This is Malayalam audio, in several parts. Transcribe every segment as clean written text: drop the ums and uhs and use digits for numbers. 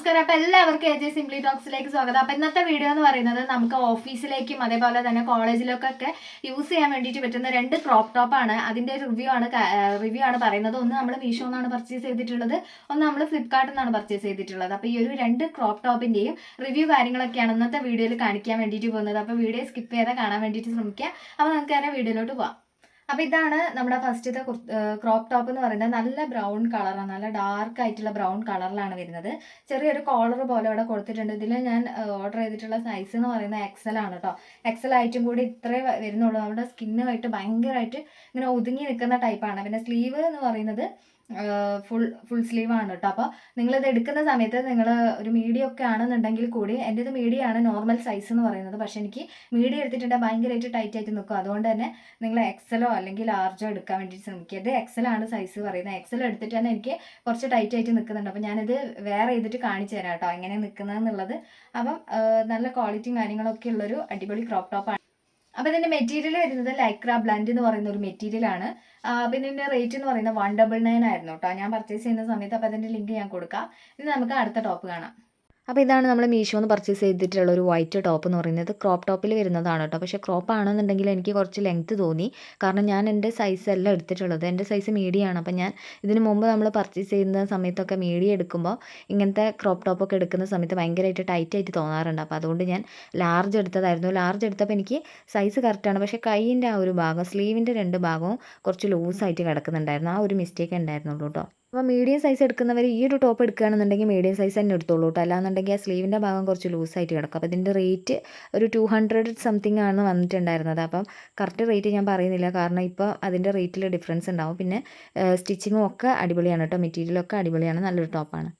നമസ്കാരം. അപ്പോൾ എല്ലാവർക്കും AJ സിംപ്ലി ടോക്സിലേക്ക് സ്വാഗതം. അപ്പോൾ ഇന്നത്തെ വീഡിയോ എന്ന് പറയുന്നത് നമുക്ക് ഓഫീസിലേക്കും അതേപോലെ തന്നെ കോളേജിലൊക്കെ യൂസ് ചെയ്യാൻ വേണ്ടിയിട്ട് പറ്റുന്ന രണ്ട് ക്രോപ്പ് ടോപ്പാണ്. അതിൻ്റെ റിവ്യൂ ആണ് പറയുന്നത്. ഒന്ന് നമ്മൾ മീഷോ എന്നാണ് പർച്ചേസ് ചെയ്തിട്ടുള്ളത്, ഒന്ന് നമ്മൾ ഫ്ലിപ്കാർട്ടിൽ നിന്നാണ് പർച്ചേസ് ചെയ്തിട്ടുള്ളത്. അപ്പോൾ ഈ ഒരു രണ്ട് ക്രോപ്പ് ടോപ്പിൻ്റെയും റിവ്യൂ കാര്യങ്ങളൊക്കെയാണ് ഇന്നത്തെ വീഡിയോയിൽ കാണിക്കാൻ വേണ്ടിയിട്ട് പോകുന്നത്. അപ്പോൾ വീഡിയോ സ്കിപ്പ് ചെയ്താൽ കാണാൻ വേണ്ടിയിട്ട് ശ്രമിക്കുക. അപ്പോൾ നമുക്ക് നേരെ വീഡിയോയിലോട്ട് പോകാം. അപ്പോൾ ഇതാണ് നമ്മുടെ ഫസ്റ്റത്തെ ക്രോപ്പ് ടോപ്പ് എന്ന് പറയുന്നത്. നല്ല ബ്രൗൺ കളറാണ്, നല്ല ഡാർക്ക് ആയിട്ടുള്ള ബ്രൗൺ കളറിലാണ് വരുന്നത്. ചെറിയൊരു കോളർ പോലെ ഇവിടെ കൊടുത്തിട്ടുണ്ട്. ഇതിൽ ഞാൻ ഓർഡർ ചെയ്തിട്ടുള്ള സൈസ് എന്ന് പറയുന്നത് XL ആണ് കേട്ടോ. XL ആയിട്ടും കൂടി ഇത്രേ വരുന്നുള്ളൂ. നമ്മുടെ സ്കിന്നുമായിട്ട് ഭയങ്കരമായിട്ട് ഇങ്ങനെ ഒതുങ്ങി നിൽക്കുന്ന ടൈപ്പാണ്. പിന്നെ സ്ലീവ് എന്ന് പറയുന്നത് ഫുൾ സ്ലീവ് ആണ് കേട്ടോ. അപ്പോൾ നിങ്ങളിത് എടുക്കുന്ന സമയത്ത് നിങ്ങൾ ഒരു മീഡിയം ഒക്കെ ആണെന്നുണ്ടെങ്കിൽ കൂടി, എൻ്റെ ഇത് മീഡിയം ആണ് നോർമൽ സൈസ് എന്ന് പറയുന്നത്. പക്ഷെ എനിക്ക് മീഡിയം എടുത്തിട്ടുണ്ടെങ്കിൽ ഭയങ്കരമായിട്ട് ടൈറ്റ് ആയിട്ട് നിൽക്കും. അതുകൊണ്ട് തന്നെ നിങ്ങൾ XL അല്ലെങ്കിൽ ലാർജോ എടുക്കാൻ വേണ്ടിയിട്ട് ശ്രമിക്കുക. ഇത് XL ആണ് സൈസ് പറയുന്നത്. XL എടുത്തിട്ട് തന്നെ എനിക്ക് കുറച്ച് ടൈറ്റ് ആയിട്ട് നിൽക്കുന്നുണ്ട്. അപ്പോൾ ഞാനിത് വേറെ ചെയ്തിട്ട് കാണിച്ചു തരാം കേട്ടോ എങ്ങനെ നിൽക്കുന്നതെന്നുള്ളത്. അപ്പം നല്ല ക്വാളിറ്റിയും കാര്യങ്ങളൊക്കെ ഉള്ളൊരു അടിപൊളി ക്രോപ്പ് ടോപ്പാണ്. അപ്പോൾ ഇതിൻ്റെ മെറ്റീരിയൽ വരുന്നത് ലൈക്ര ബ്ലൻഡ് എന്ന് പറയുന്ന ഒരു മെറ്റീരിയലാണ്. പിന്നെ ഇതിൻ്റെ റേറ്റ് എന്ന് പറയുന്നത് 199 ആയിരുന്നു കേട്ടോ ഞാൻ പർച്ചേസ് ചെയ്യുന്ന സമയത്ത്. അപ്പോൾ അതിൻ്റെ ലിങ്ക് ഞാൻ കൊടുക്കാം. ഇനി നമുക്ക് അടുത്ത ടോപ്പ് കാണാം. അപ്പോൾ ഇതാണ് നമ്മൾ മീഷോന്ന് പർച്ചേസ് ചെയ്തിട്ടുള്ള ഒരു വൈറ്റ് ടോപ്പ് എന്ന് പറയുന്നത്. ക്രോപ്പ് ടോപ്പിൽ വരുന്നതാണ് കേട്ടോ. പക്ഷേ ക്രോപ്പ് ആണെന്നുണ്ടെങ്കിൽ എനിക്ക് കുറച്ച് ലെങ്ത്ത് തോന്നി. കാരണം ഞാൻ എൻ്റെ സൈസ് അല്ല എടുത്തിട്ടുള്ളത്, എൻ്റെ സൈസ് മീഡിയം ആണ്. അപ്പോൾ ഞാൻ ഇതിന് മുമ്പ് നമ്മൾ പർച്ചേസ് ചെയ്യുന്ന സമയത്തൊക്കെ മീഡിയം എടുക്കുമ്പോൾ ഇങ്ങനത്തെ ക്രോപ്പ് ടോപ്പൊക്കെ എടുക്കുന്ന സമയത്ത് ഭയങ്കരമായിട്ട് ടൈറ്റ് ആയിട്ട് തോന്നാറുണ്ട്. അപ്പോൾ അതുകൊണ്ട് ഞാൻ ലാർജ് എടുത്തതായിരുന്നു. ലാർജ് എടുത്തപ്പോൾ എനിക്ക് സൈസ് കറക്റ്റാണ്. പക്ഷേ കൈയിൻ്റെ ആ ഒരു ഭാഗം, സ്ലീവിൻ്റെ രണ്ട് ഭാഗവും കുറച്ച് ലൂസായിട്ട് കിടക്കുന്നുണ്ടായിരുന്നു. ആ ഒരു മിസ്റ്റേക്ക് ഉണ്ടായിരുന്നുള്ളൂ കേട്ടോ. അപ്പോൾ മീഡിയം സൈസ് എടുക്കുന്നവർ ഈ ഒരു ടോപ്പ് എടുക്കുകയാണെന്നുണ്ടെങ്കിൽ മീഡിയം സൈസ് തന്നെ എടുത്തോളൂ കേട്ടോ. അല്ലാന്നുണ്ടെങ്കിൽ ആ സ്ലീവിൻ്റെ ഭാഗം കുറച്ച് ലൂസായിട്ട് കിടക്കും. അപ്പോൾ ഇതിൻ്റെ റേറ്റ് ഒരു 200 സംതിങ് ആണ് വന്നിട്ടുണ്ടായിരുന്നത്. അപ്പം കറക്റ്റ് റേറ്റ് ഞാൻ പറയുന്നില്ല, കാരണം ഇപ്പോൾ അതിൻ്റെ റേറ്റിൽ ഡിഫറൻസ് ഉണ്ടാവും. പിന്നെ സ്റ്റിച്ചിങ്ങും ഒക്കെ അടിപൊളിയാണ് കേട്ടോ, മെറ്റീരിയലൊക്കെ അടിപൊളിയാണ്, നല്ലൊരു ടോപ്പാണ്.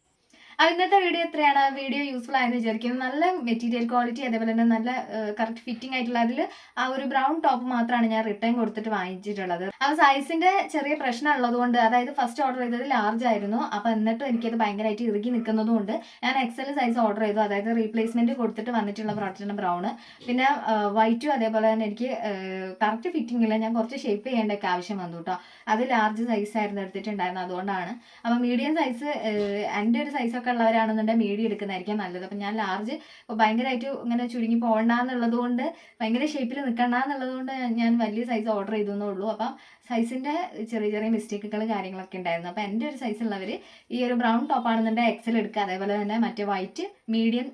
ഇന്നത്തെ വീഡിയോ എത്രയാണ്? വീഡിയോ യൂസ്ഫുൾ ആയെന്ന് വിചാരിക്കുന്നു. നല്ല മെറ്റീരിയൽ ക്വാളിറ്റി, അതേപോലെ തന്നെ നല്ല കറക്റ്റ് ഫിറ്റിംഗ് ആയിട്ടുള്ള അതിൽ ആ ഒരു ബ്രൗൺ ടോപ്പ് മാത്രമാണ് ഞാൻ റിട്ടേൺ കൊടുത്തിട്ട് വാങ്ങിച്ചിട്ടുള്ളത്. ആ സൈസിന്റെ ചെറിയ പ്രശ്നം ഉള്ളതുകൊണ്ട്, അതായത് ഫസ്റ്റ് ഓർഡർ ചെയ്തത് ലാർജ് ആയിരുന്നു. അപ്പോൾ എന്നിട്ടും എനിക്കത് ഭയങ്കരമായിട്ട് ഇറുകി നിൽക്കുന്നതുകൊണ്ട് ഞാൻ XL സൈസ് ഓർഡർ ചെയ്തു. അതായത് റീപ്ലേസ്മെന്റ് കൊടുത്തിട്ട് വന്നിട്ടുള്ള പ്രോഡക്റ്റിന്റെ ബ്രൗൺ. പിന്നെ വൈറ്റും അതേപോലെ തന്നെ എനിക്ക് കറക്റ്റ് ഫിറ്റിംഗ് ഇല്ല, ഞാൻ കുറച്ച് ഷേപ്പ് ചെയ്യേണ്ടൊക്കെ ആവശ്യം വന്നു കേട്ടോ. അത് ലാർജ് സൈസ് ആയിരുന്നു എടുത്തിട്ടുണ്ടായിരുന്നത്, അതുകൊണ്ടാണ്. അപ്പോൾ മീഡിയം സൈസ് എൻ്റെ ഒരു സൈസൊക്കെ ഉള്ളവരാണെന്നുണ്ടെങ്കിൽ മീഡിയം എടുക്കുന്നതായിരിക്കും നല്ലത്. അപ്പം ഞാൻ ലാർജ് ഭയങ്കരമായിട്ട് ഇങ്ങനെ ചുരുങ്ങി പോകണ്ടെന്നുള്ളത് കൊണ്ട്, ഭയങ്കര ഷേപ്പിൽ നിൽക്കണ്ടെന്നുള്ളത് കൊണ്ട് ഞാൻ വലിയ സൈസ് ഓർഡർ ചെയ്തു എന്നേ ഉള്ളൂ. അപ്പം സൈസിൻ്റെ ചെറിയ ചെറിയ മിസ്റ്റേക്കുകൾ കാര്യങ്ങളൊക്കെ ഉണ്ടായിരുന്നു. അപ്പോൾ എൻ്റെ ഒരു സൈസ് ഉള്ളവർ ഈ ഒരു ബ്രൗൺ ടോപ്പ് ആണെന്നുണ്ടെങ്കിൽ XL എടുക്കുക. അതേപോലെ തന്നെ മറ്റേ വൈറ്റ് മീഡിയം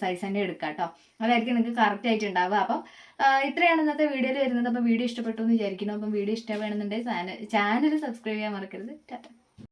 സൈസ് തന്നെ എടുക്കുക കേട്ടോ. അതായിരിക്കും നിങ്ങൾക്ക് കറക്റ്റ് ആയിട്ട് ഉണ്ടാവുക. അപ്പം ഇത്രയാണ് ഇന്നത്തെ വീഡിയോയിൽ വരുന്നത്. അപ്പോൾ വീഡിയോ ഇഷ്ടപ്പെട്ടു എന്ന് വിചാരിക്കുന്നു. അപ്പം വീഡിയോ ഇഷ്ടമാണെന്നുണ്ടെങ്കിൽ ചാനൽ സബ്സ്ക്രൈബ് ചെയ്യാൻ മറക്കരുത്. ടാറ്റ.